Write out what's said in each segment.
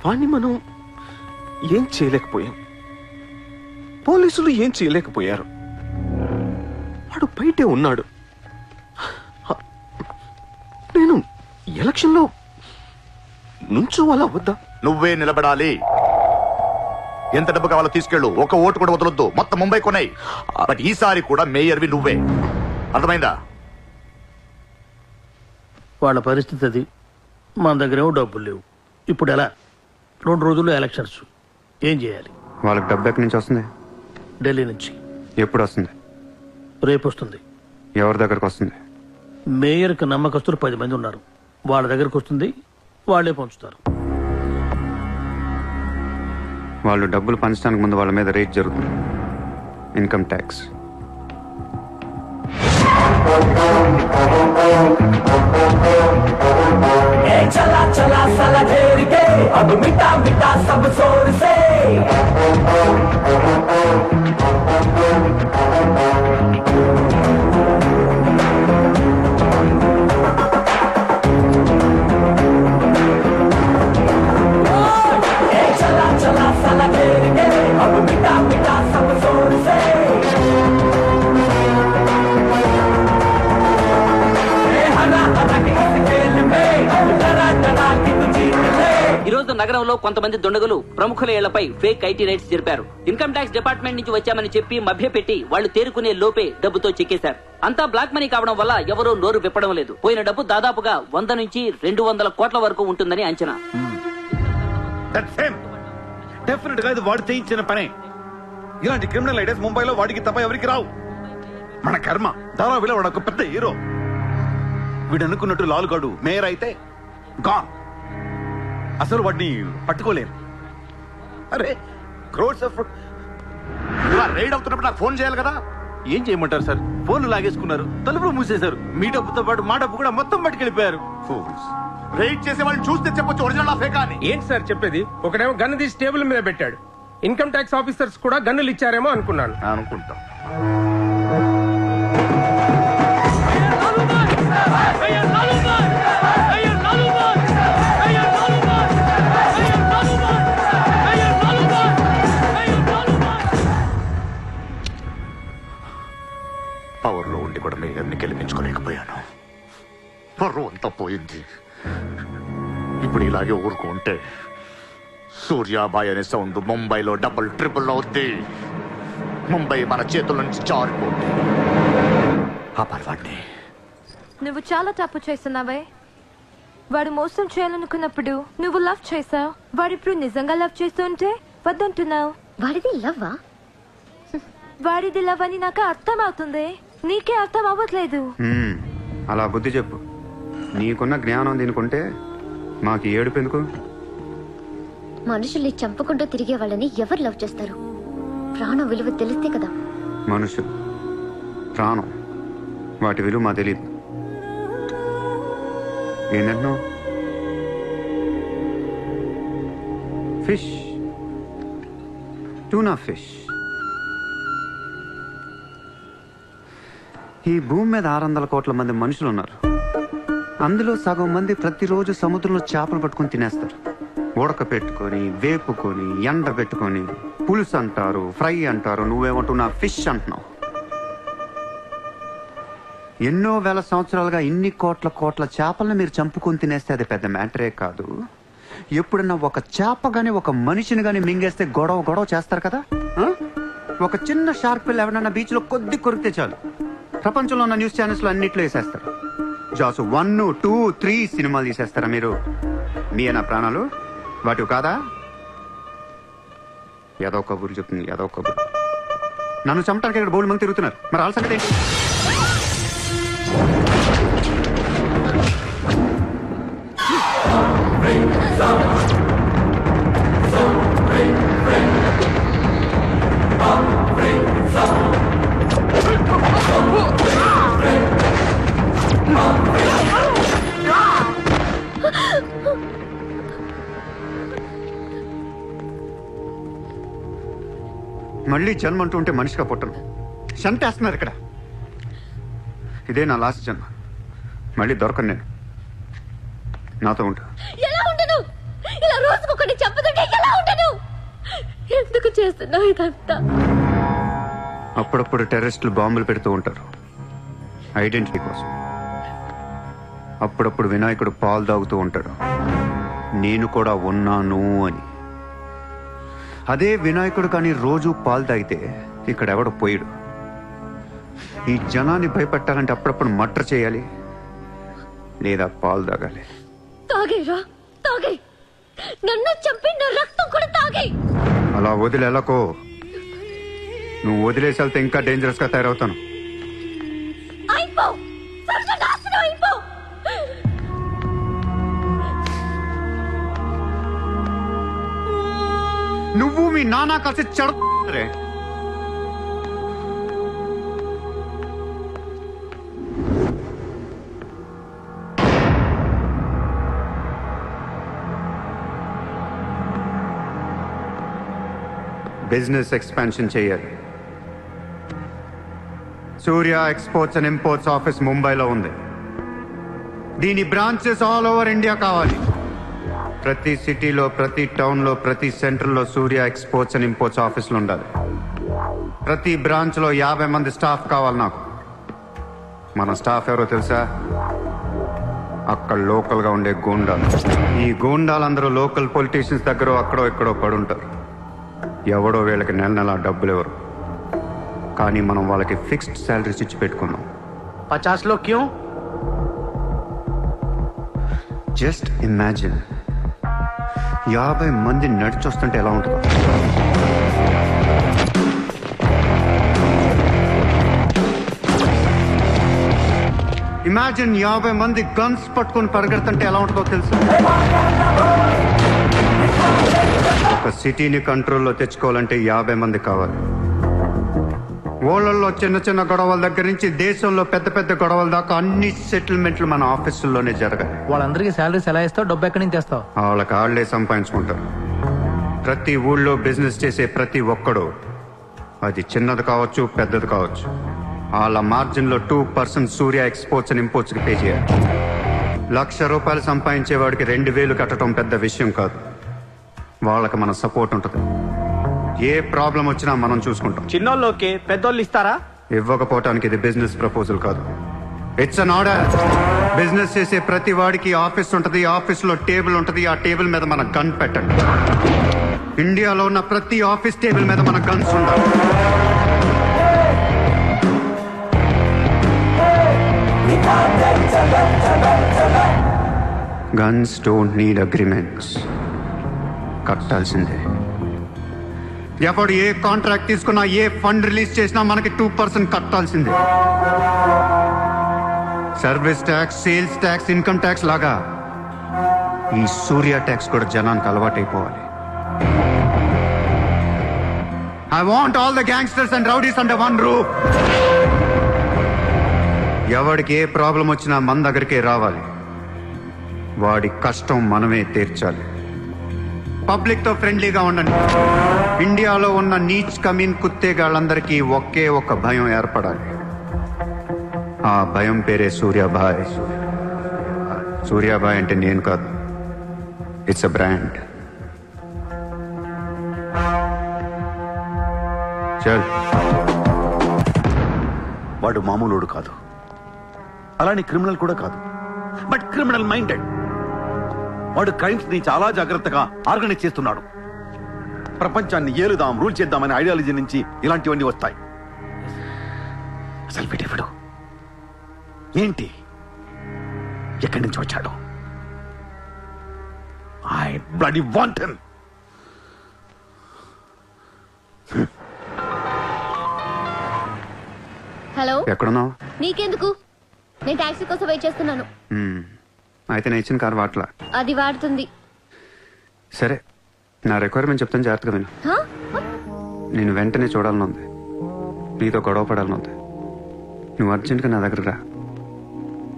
వాణ్ణి మనం ఏం చేయలేకపోయాం, పోలీసులు ఏం చేయలేకపోయారు. వాడు బయటే ఉన్నాడు. నేను ఎలక్షన్లో నుంచోవాలా వద్దా? నువ్వే నిలబడాలి. ఎంత డబ్బు కావాలో తీసుకెళ్ళు, ఒక ఓటు కూడా వదలొద్దు, మొత్తం ముంబై కొన్నాయి. బట్ ఈసారి కూడా మేయర్వి నువ్వే, అర్థమైందా? వాళ్ళ పరిస్థితి అది. మన దగ్గరేమో డబ్బులు లేవు. ఇప్పుడు ఎలా? 2 రోజుల్లో ఎలక్షన్స్. ఏం చేయాలి? వాళ్ళకి డబ్బు ఎక్కడి నుంచి వస్తుంది? ఢిల్లీ నుంచి. ఎప్పుడు వస్తుంది? రేపు వస్తుంది. ఎవరి దగ్గరకు వస్తుంది? మేయర్కి నమ్మకస్తులు 10 మంది ఉన్నారు. వాళ్ళ దగ్గరకు వస్తుంది, వాళ్ళే పంచుతారు. వాళ్ళు డబ్బులు పంచడానికి ముందు వాళ్ళ మీద రేట్ జరుగుతుంది, ఇన్కమ్ ట్యాక్స్. चला चला साला घेर के अब मिटा मिटा सब शोर से चला चला साला घेर के अब मिटा मिटा सब शोर से ఈ రోజు నగరంలో కొంతమంది దుండగులు ప్రముఖుల ఇళ్లపై ఫేక్ ఐటీ రైడ్స్ జరిపారు. ఇన్కమ్ ట్యాక్స్ డిపార్ట్మెంట్ నుంచి వచ్చామని చెప్పి మభ్యపెట్టి వాళ్లు తేరుకునే లోపే డబ్బుతో చెక్కేశారు. అంతా బ్లాక్ మనీ కావడం వల్ల ఎవరూ నోరు విప్పడం లేదు. పోయిన డబ్బు దాదాపుగా 100 నుంచి 200 కోట్ల వరకు ఉంటుందని అంచనా. డెఫినెట్ గా ఇది వాడు చేయించిన పనే. ఇలాంటి క్రిమినల్ ఐడియాస్ ముంబైలో వాడికి తప్ప ఎవరికి రావు. మన కర్మ ధారావిలో వాడు ఒక పెద్ద హీరో. వీడు అనుకున్నట్టు లాలుగాడు మేయర్ అయితే గాన్. అసలు వాడిని పట్టుకోలేరు. అరే క్రోడ్స్ ఆఫ్ రైడ్ అవుతున్నప్పుడు నాకు ఫోన్ చేయాలి కదా. ఏం చేయమంటారు సార్? ఫోన్లు లాగేసుకున్నారు, తలుపులు మూసేశారు. మీ డబ్బుతో పాటు మా డబ్బు కూడా మొత్తం పట్టుకెళ్ళిపోయారు. రైడ్ చేసే వాళ్ళని చూస్తే చెప్పొచ్చు ఒరిజినల్ ఫేకా అని. ఏంటి సార్ చెప్పేది? ఒకడేమో గన్ను తీసి టేబుల్ మీద పెట్టాడు. ఇన్కమ్ ట్యాక్స్ ఆఫీసర్స్ కూడా గన్నులు ఇచ్చారేమో అనుకున్నాను. అనుకుంటా. పవర్ లో ఉండి కూడా మేయర్ని గెలిపించుకోలేకపోయాను. పర్రు అంతా పోయింది. ఇప్పుడు ఇలాగే ఊరుకుంటే సూర్యాబాయ్ అనే సౌండ్ ముంబైలో డబుల్ ట్రిపుల్ అవుద్ది. ముంబై మన చేతుల నుంచి జారిపోద్ది. ఆ పర్వాడిని నువ్వు చాలా తప్పు చేస్తున్నావే. వాడు మోసం చేయాలనుకున్నప్పుడు నువ్వు లవ్ చేసావు. వాడిప్పుడు నిజంగా లవ్ చేస్తుంటే వద్దంటున్నావు. వాడిది లవ్వా? వాడిది లవ్ అని నాకు అర్థం అవుతుంది, నీకే అర్థం అవ్వట్లేదు. అలా బుద్ధి చెప్పు. నీకున్న జ్ఞానం దీనికుంటే మాకు ఏడుపు ఎందుకు? మనుషుల్ని చంపుకుంటూ తిరిగే వాళ్ళని ఎవరు లవ్ చేస్తారు? ప్రాణం విలువ తెలిస్తే కదా. మనుషులు, ప్రాణం, వాటి విలువ మా తెలియదు. ఏంటంటున్నావు? Fish, tuna fish. ఈ భూమి మీద 600 కోట్ల మంది మనుషులు ఉన్నారు. అందులో సగం మంది ప్రతిరోజు సముద్రంలో చేపలు పట్టుకొని తినేస్తారు. ఉడక పెట్టుకొని, వేపుకొని, ఎండ పెట్టుకొని, పులుసు అంటారు, ఫ్రై అంటారు. నువ్వేమంటున్నా ఫిష్ అంటున్నావు. ఎన్నో వేల సంవత్సరాలుగా ఇన్ని కోట్ల చేపలను మీరు చంపుకొని తినేస్తే అది పెద్ద మ్యాటరే కాదు. ఎప్పుడన్నా ఒక చేప గాని ఒక మనిషిని గాని మింగేస్తే గొడవ చేస్తారు కదా. ఒక చిన్న షార్క్ పిల్ల ఎవరన్నా బీచ్ లో కొద్ది కొరికితే చాలు, ప్రపంచంలో ఉన్న న్యూస్ ఛానల్స్ లో అన్నిట్లో వేసేస్తారు. జాసు 1, 2, 3 సినిమాలు తీసేస్తారా మీరు? మీ నా ప్రాణాలు వాటి కాదా? ఏదో కబుర్లు చెప్తుంది, ఏదో కబుర్లు. నన్ను చంపడానికి ఇక్కడ బోల్డ్ మంది తిరుగుతున్నారు. మరి వాళ్ళ సంగతి ఏంటి? మళ్ళీ జన్మ అంటూ ఉంటే మనిషిగా పుట్టను. చంపేస్తున్నారు ఇక్కడ. ఇదే నా లాస్ట్ జన్మ. మళ్ళీ దొరకను నేను. నాతో ఉంటా. ఎలా ఉండను? ఇలా రోజుకు ఒకటి చంపుతుంటే ఎలా ఉండను? ఎందుకు చేస్తున్నావు ఇదంతా? అప్పుడప్పుడు టెర్రరిస్టులు బాంబులు పెడుతూ ఉంటారు ఐడెంటిటీ కోసం. అప్పుడప్పుడు వినాయకుడు పాలు తాగుతూ ఉంటాడు, నేను కూడా ఉన్నాను అని. అదే వినాయకుడు కానీ రోజు పాలు తాగితే ఇక్కడ ఎవడు పోయాడు. ఈ జనాన్ని భయపెట్టాలంటే అప్పుడప్పుడు మర్డర్ చేయాలి లేదా పాలు తాగాలి. తాగేరా, తాగే. నన్ను చంపి నా రక్తం కూడా తాగే. అలా వదిలేలకో, నువ్వు వదిలేసి వెళ్తే ఇంకా డేంజరస్ గా తయారవుతాను. అయిపో, సర్వనాశనం అయిపో. నువ్వు మీ నాన్న కలిసి చెడరే. బిజినెస్ ఎక్స్పాన్షన్ చేయాలి. సూర్య ఎక్స్పోర్ట్స్ అండ్ ఇంపోర్ట్స్ ఆఫీస్ ముంబైలో ఉంది. దీని బ్రాంచెస్ ఆల్ ఓవర్ ఇండియా కావాలి. ప్రతి సిటీలో, ప్రతి టౌన్లో, ప్రతి సెంటర్లో సూర్య ఎక్స్పోర్ట్స్ అండ్ ఇంపోర్ట్స్ ఆఫీసులు ఉండాలి. ప్రతి బ్రాంచ్లో 50 మంది స్టాఫ్ కావాలి నాకు. మన స్టాఫ్ ఎవరో తెలుసా? అక్కడ లోకల్గా ఉండే గూండాలు. ఈ గూండాలందరూ లోకల్ పొలిటీషియన్స్ దగ్గర అక్కడో ఇక్కడో పడుంటారు. ఎవడో వీళ్ళకి నెల నెల డబ్బులు ఎవరు, కానీ మనం వాళ్ళకి ఫిక్స్డ్ శాలరీస్ ఇచ్చి పెట్టుకున్నాం. 50 లో క్యూ? జస్ట్ ఇమాజిన్ 50 మంది నడిచొస్తుంటే ఎలా ఉంటుందో. ఇమాజిన్ 50 మంది గన్స్ పట్టుకొని పరిగెడుతుంటే ఎలా ఉంటుందో తెలుసు. ఒక సిటీని కంట్రోల్లో తెచ్చుకోవాలంటే 50 మంది కావాలి. ఊళ్ళల్లో చిన్న చిన్న గొడవల దగ్గర నుంచి దేశంలో పెద్ద పెద్ద గొడవల దాకా అన్ని సెటిల్మెంట్లు మన ఆఫీసుల్లోనే జరగాలి. వాళ్ళందరికీ శాలరీస్ ఎలా ఇస్తావు? డబ్బు ఎక్కడి నుంచి తెస్తావు? వాళ్ళకి ఆళ్లే సంపాదించుకుంటారు. ప్రతి ఊళ్ళో బిజినెస్ చేసే ప్రతి ఒక్కడు, అది చిన్నది కావచ్చు పెద్దది కావచ్చు, వాళ్ళ మార్జిన్లో 2% సూర్య ఎక్స్పోర్ట్స్ అండ్ ఇంపోర్ట్స్ కి పే చేయాలి. ₹1,00,000 సంపాదించేవాడికి 2,000 కట్టడం పెద్ద విషయం కాదు. వాళ్ళకి మన సపోర్ట్ ఉంటుంది. ఏ ప్రాబ్లం వచ్చినా మనం చూసుకుంటాం. చిన్నోళ్ళకి పెద్దోళ్ళు ఇస్తారా? ఇవ్వకపోవటానికి ఇది బిజినెస్ ప్రపోజల్ కాదు, ఇట్స్ అన్ ఆర్డర్. బిజినెస్ చేసే ప్రతి వాడికి ఆఫీస్ ఉంటుంది, ఆఫీస్ లో టేబుల్ ఉంటుంది. ఆ టేబుల్ మీద మన గన్ పెట్టండి. ఇండియాలో ఉన్న ప్రతి ఆఫీస్ టేబుల్ మీద మన గన్స్ ఉండాలి. Guns don't need agreements. కట్టాల్సిందే. ఎవడు ఏ కాంట్రాక్ట్ తీసుకున్నా, ఏ ఫండ్ రిలీజ్ చేసినా మనకి 2% కట్టాల్సిందే. Service tax, sales tax, income tax లాగా ఈ సూర్య ట్యాక్స్ కూడా జనానికి అలవాటైపోవాలి. I want all the gangsters and rowdies under one roof. ఎవడికి ఏ ప్రాబ్లం వచ్చినా మన దగ్గరికే రావాలి. వాడి కష్టం మనమే తీర్చాలి. పబ్లిక్ తో ఫ్రెండ్లీగా ఉండండి. ఇండియాలో ఉన్న నీచ్ కమీన్ కుత్తేగాళ్ళందరికీ ఒకే ఒక భయం ఏర్పడాలి. ఆ భయం పేరే సూర్యాభాయ్. సూర్యాభాయ్ అంటే నేను కాదు, ఇట్స్ అ బ్రాండ్. చల్. వాడు మామూలుడు కాదు, అలానే క్రిమినల్ కూడా కాదు, బట్ క్రిమినల్ మైండెడ్. వాడు క్రైమ్స్ ని చాలా జాగ్రత్తగా ఆర్గనైజ్ చేస్తున్నాడు. ప్రపంచాన్ని ఏలుదాం, రూల్ చేద్దామనే ఐడియాలజీ నుంచి ఇలాంటివన్నీ వస్తాయి. అసలు వీడెవడు, ఏంటి, ఎక్కడి నుంచి వచ్చాడు? I bloody want him. Hello, ఎక్కడున్నావు? నీకెందుకు? నేను టాక్సీ కోసం వెయిట్ చేస్తున్నాను. అయితే నేను ఇచ్చిన కారు వాట్లా. అది వాడుతుంది. సరే, నా రిక్వైర్మెంట్ చెప్తాను, జాగ్రత్తగా విను. హా? నేను వెంటనే చూడాలని ఉంది, నీతో గొడవ పడాలని ఉంది. నువ్వు అర్జెంట్గా నా దగ్గర రా.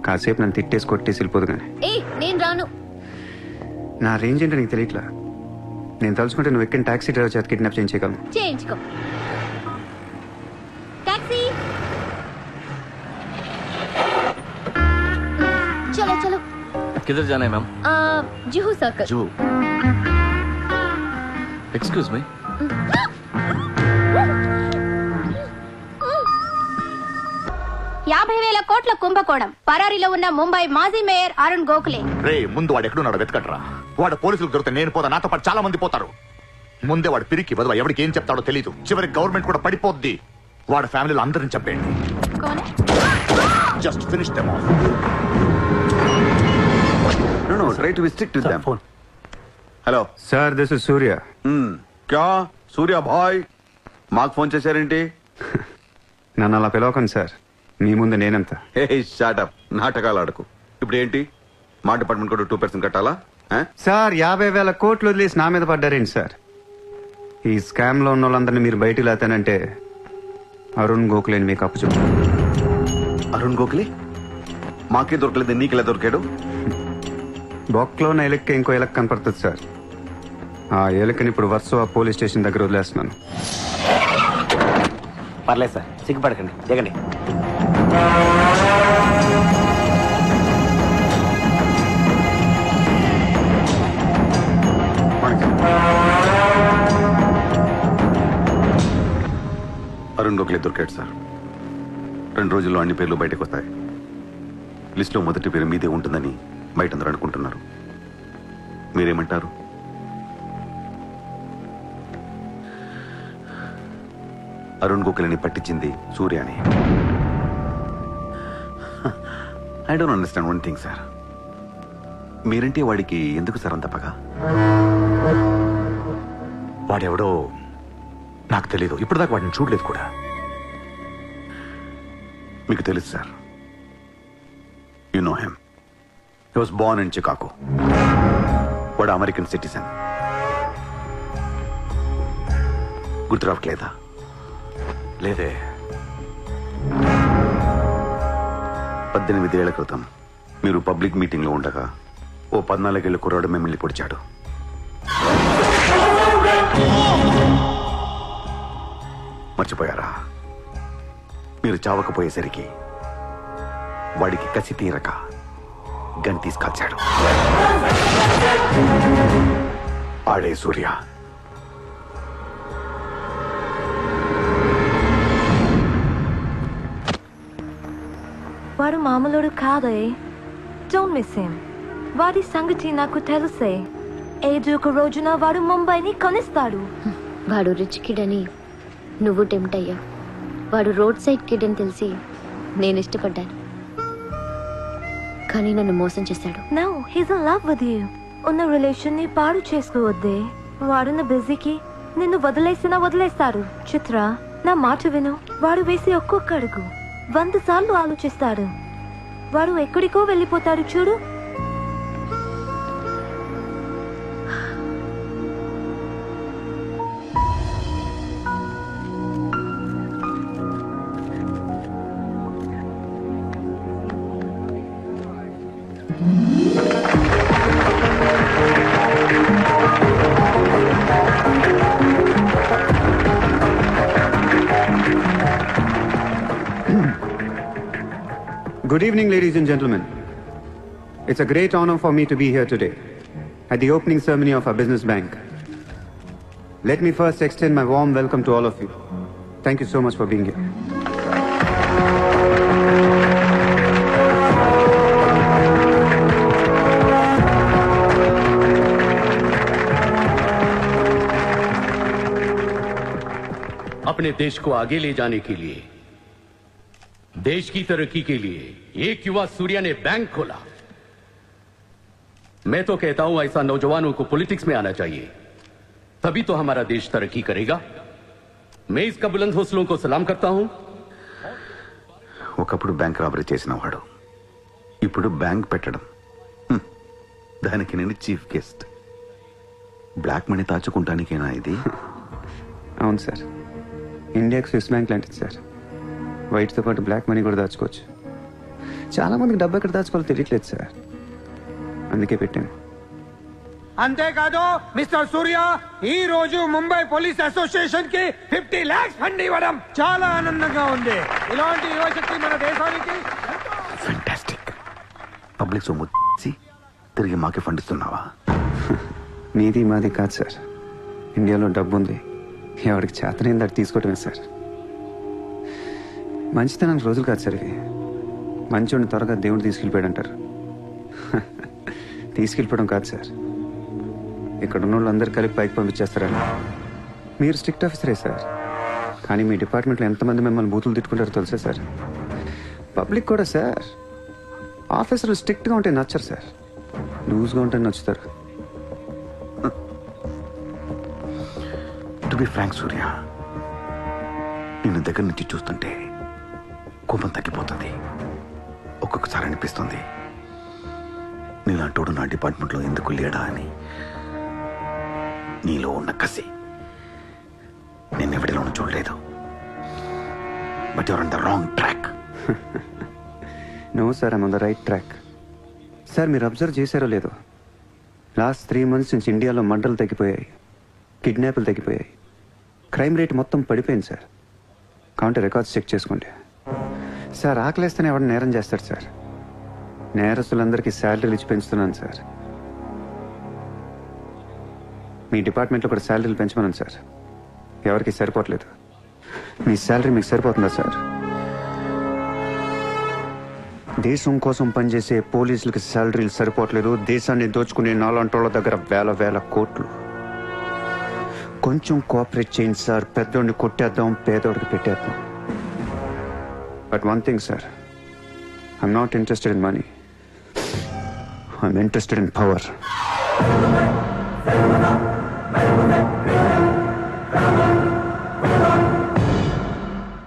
కాసేపు నన్ను తిట్టేసి కొట్టేసి వెళ్ళిపోదు. కానీ నేను రాను. నా రేంజ్ ఏంటో నీకు తెలియట్లా. నేను తలుచుకుంటే నువ్వు ఎక్కిన టాక్సీ డ్రైవర్ చేత కిడ్నాప్ చేయించగలను. చేయించుకో. టాక్సీ, చలో చలో. किधर जाना है ma'am? Juhu circle. Juhu. Excuse me. కోట్ల కుంభకోణం పరారీలో ఉన్న ముంబై మాజీ మేయర్ అరుణ్ గోఖలే. రే ముందు వాడు ఎక్కడున్నాడు వెతకట్రా. వాడు పోలీసులకు దొరికితే నేను పోతా, నాతో పాటు చాలా మంది పోతారు. ముందే వాడు పిరికి వదవ, ఎవరికి ఏం చెప్తాడో తెలీదు. చివరికి గవర్నమెంట్ కూడా పడిపోద్ది. వాడి ఫ్యామిలీలో అందరిని చంపేయండి. Just finish them off. No, try to be strict with them. Phone. Hello sir this is Surya. క్యా సూర్య భాయ్ మాకు ఫోన్ చేశారేంటి? నన్ను అలా పిలవకండి సార్, మీ ముందు నేనంత. హే షాటప్, నాటకాలు ఆడకు. ఇప్పుడు ఏంటి, మా డిపార్ట్మెంట్ కూడా 2% కట్టాలా? సార్ 50,000 కోట్లు వదిలేసి నా మీద పడ్డారేంటి సార్? ఈ స్కామ్ లో ఉన్న వాళ్ళందరినీ మీరు బయటికి లేతానంటే అరుణ్ గోఖలేని మీకు అప్పు చెప్పు. అరుణ్ గోఖలే మాకే దొరకలేదు, నీకెలా దొరికాడు? బొక్కలో ఉన్న ఎలక్క ఇంకో ఎలక్క కనపడుతుంది సార్. ఆ ఎలకని ఇప్పుడు వర్సోవా పోలీస్ స్టేషన్ దగ్గర వదిలేస్తున్నాను. పర్లేదు సార్, సిగ్గుపడకండి, దిగండి. అరుణ్ గోఖలే దొరికాడు సార్. 2 రోజుల్లో అన్ని పేర్లు బయటకు వస్తాయి. లిస్టులో మొదటి పేరు మీదే ఉంటుందని బయట అందరూ అనుకుంటున్నారు. మీరేమంటారు? అరుణ్ గోఖలేని పట్టించింది సూర్య అని. I don't understand one thing sir. మీరంటే వాడికి ఎందుకు సార్ అంత పగ? వాడెవడో నాకు తెలీదు, ఇప్పుడు దాకా వాడిని చూడలేదు కూడా. మీకు తెలుసు sir. You know him. He was Born in Chicago. వాడు అమెరికన్ సిటిజన్. గుర్తు రావట్లేదా? లేదే. 18 ఏళ్ల క్రితం మీరు పబ్లిక్ మీటింగ్ లో ఉండగా ఓ 14 ఏళ్ల కుర్రాడు మిమ్మల్ని పొడిచాడు. మర్చిపోయారా? మీరు చావకపోయేసరికి వాడికి కసి తీరక గన్ తీసుకొచ్చాడు. ఆడే సూర్య. వాడు మామూలుడు కాదే. Don't miss him. వాడి సంగతి నాకు తెలుసే. ఏదో ఒక రోజున వాడు ముంబైని కొనిస్తాడు. వాడు రిచ్ కిడ్ అని నువ్వు టెంప్ట్ అయ్యా. వాడు రోడ్ సైడ్ కిడ్ అని తెలిసి నేను ఇష్టపడ్డాను, కానీ నన్ను మోసం చేశాడు. No, he's in love with you. ఉన్న రిలేషన్ ని పాడు చేసుకోవద్దే. వాడున్న బిజీకి నిన్ను వదిలేస్తాడు. చిత్ర, నా మాట విను. వాడు వేసి ఒక్కొక్క అడుగు 100 సార్లు ఆలోచిస్తాడు. వాడు ఎక్కడికో వెళ్ళిపోతాడు చూడు. Good evening, ladies and gentlemen. It's a great honor for me to be here today at the opening ceremony of our business bank. Let me first extend my warm welcome to all of you. Thank you so much for being here. अपने देश को आगे ले जाने के लिए, देश की तरक्की के लिए एक युवा सूर्या ने बैंक खोला. मैं तो कहता हूं ऐसा नौजवानों को पॉलिटिक्स में आना चाहिए, तभी तो हमारा देश तरक्की करेगा. मैं इसका बुलंद हौसलों को सलाम करता हूं. ఒకప్పుడు బ్యాంక్ రాబరీ చేసిన వాడు ఇప్పుడు బ్యాంక్ పెట్టడం, దానికి నేను చీఫ్ గెస్ట్. బ్లాక్ మనీ దాచుకుంటానికేనా ఇది? అవును సార్, ఇండియాకి స్విస్ బ్యాంక్ లాంటిది సార్. వైట్తో పాటు బ్లాక్ మనీ కూడా దాచుకోవచ్చు. చాలా మందికి డబ్బు ఎక్కడ దాచుకోవాలో తెలియట్లేదు సార్, అందుకే పెట్టాను. అంతేకాదు మిస్టర్ సూర్య, ఈ రోజు ముంబై పోలీస్ అసోసియేషన్ కి 50 lakhs ఫండ్ ఇవ్వడం చాలా ఆనందంగా ఉంది. ఇలాంటి యువశక్తి మన దేశానికి ఫెంటాస్టిక్. పబ్లిక్ సొమ్ము తిరిగి మాకే ఫండ్ ఇస్తున్నావా? మీది మాది కాదు సార్, ఇండియాలో డబ్బు ఉంది, ఎవరికి చేతనైంది అది తీసుకోవటమే సార్. మంచితనానికి రోజులు కాదు సార్ ఇవి. మంచోడిని త్వరగా దేవుడు తీసుకెళ్ళిపోయాడు అంటారు. తీసుకెళ్ళిపోవడం కాదు సార్, ఇక్కడ ఉన్న వాళ్ళందరూ కలిపి పైకి పంపించేస్తారని. మీరు స్ట్రిక్ట్ ఆఫీసరే సార్, కానీ మీ డిపార్ట్మెంట్లో ఎంతమంది మిమ్మల్ని బూతులు తిట్టుకుంటారో తెలుసా సార్? పబ్లిక్ కూడా సార్, ఆఫీసర్లు స్ట్రిక్ట్గా ఉంటే నచ్చరు సార్, లూజ్గా ఉంటే నచ్చుతారు. టు బి ఫ్రాంక్ సూర్య, నిన్ను దగ్గర నుంచి చూస్తుంటే కోపం తగ్గిపోతుంది. ఒక్కొక్కసారి అనిపిస్తుంది నీలాంటోడు నా డిపార్ట్మెంట్లో ఎందుకు లేడా అని. నీలో ఉన్న కసి నేను ఎవరిలోనూ చూడలేదు. But your on the wrong track. No sir, I'm on the right track. Sir మీరు అబ్జర్వ్ చేశారో లేదో, లాస్ట్ 3 months నుంచి ఇండియాలో మర్డర్లు తగ్గిపోయాయి, కిడ్నాప్లు తగ్గిపోయాయి, క్రైమ్ రేట్ మొత్తం పడిపోయింది సార్. కావంటే రికార్డ్స్ చెక్ చేసుకోండి సార్. ఆకలేస్తేనే ఎవరు నేరం చేస్తారు సార్? నేరస్తులందరికీ శాలరీలు ఇచ్చి పెంచుతున్నాను సార్. మీ డిపార్ట్మెంట్లో కూడా శాలరీలు పెంచమన్నాను సార్, ఎవరికి సరిపోవట్లేదు. మీ శాలరీ మీకు సరిపోతుందా సార్? దేశం కోసం పనిచేసే పోలీసులకి శాలరీలు సరిపోవట్లేదు, దేశాన్ని దోచుకునే నాలాంటోళ్ళ దగ్గర వేల వేల కోట్లు. కొంచెం కోఆపరేట్ చేయండి సార్, పెద్దోడిని కొట్టేద్దాం, పేదోడికి పెట్టేద్దాం. But one thing sir, I'm not interested in money, I'm interested in power.